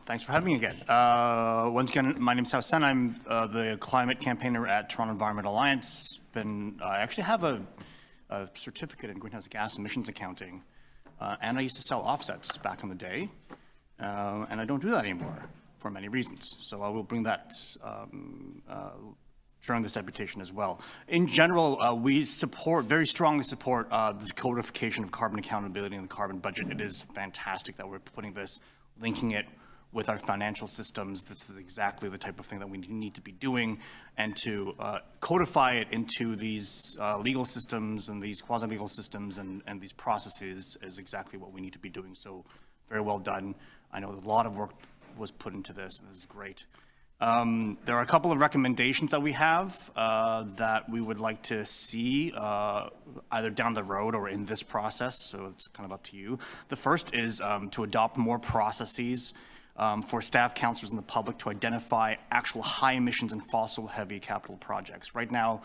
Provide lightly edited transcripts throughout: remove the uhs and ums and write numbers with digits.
Thanks for having me again. Once again, my name is How-Sen. I'm the climate campaigner at Toronto Environment Alliance. I actually have a certificate in greenhouse gas emissions accounting, and I used to sell offsets back in the day, and I don't do that anymore for many reasons. So I will bring that during this deputation as well. In general, we very strongly support the codification of carbon accountability and the carbon budget. It is fantastic that we're putting this, linking it with our financial systems. This is exactly the type of thing that we need to be doing, and to codify it into these legal systems and these quasi-legal systems and these processes is exactly what we need to be doing. So very well done. I know a lot of work was put into this, and this is great. There are a couple of recommendations that we have that we would like to see either down the road or in this process, so it's kind of up to you. The first is to adopt more processes for staff, councillors, and the public to identify actual high emissions and fossil-heavy capital projects. Right now,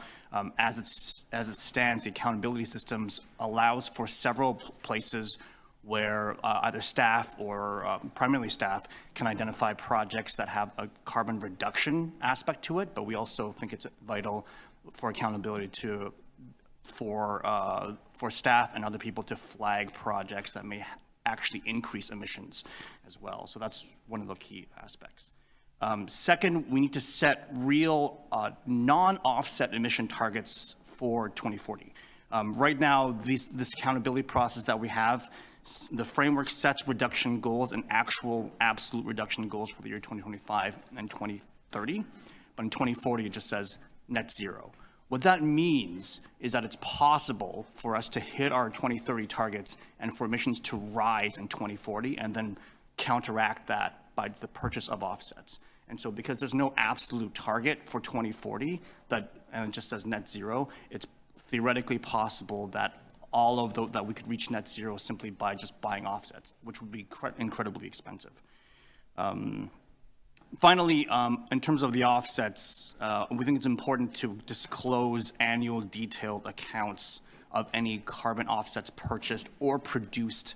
as it stands, the accountability systems allows for several places where either staff or primarily staff can identify projects that have a carbon reduction aspect to it, but we also think it's vital for accountability for staff and other people to flag projects that may actually increase emissions as well. So that's one of the key aspects. Second, we need to set real non-offset emission targets for 2040. Right now, this accountability process that we have, the framework sets reduction goals and actual absolute reduction goals for the year 2025 and 2030, but in 2040 it just says net zero. What that means is that it's possible for us to hit our 2030 targets and for emissions to rise in 2040 and then counteract that by the purchase of offsets. And so because there's no absolute target for 2040 and it just says net zero, it's theoretically possible that that we could reach net zero simply by just buying offsets, which would be incredibly expensive. Finally, in terms of the offsets, we think it's important to disclose annual detailed accounts of any carbon offsets purchased or produced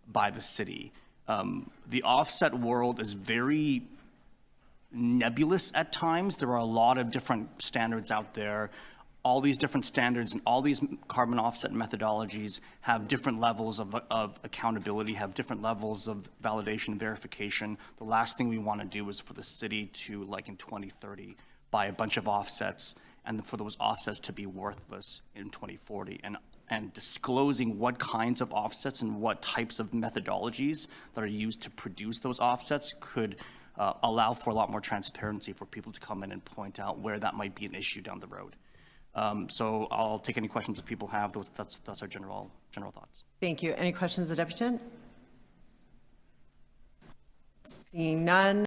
by the city. The offset world is very nebulous at times. There are a lot of different standards out there. All these different standards and all these carbon offset methodologies have different levels of accountability, have different levels of validation and verification. The last thing we want to do is for the city to, like in 2030, buy a bunch of offsets and for those offsets to be worthless in 2040. And disclosing what kinds of offsets and what types of methodologies that are used to produce those offsets could allow for a lot more transparency for people to come in and point out where that might be an issue down the road. So I'll take any questions if people have those. That's our general thoughts. Thank you. Any questions of the deputant? Seeing none.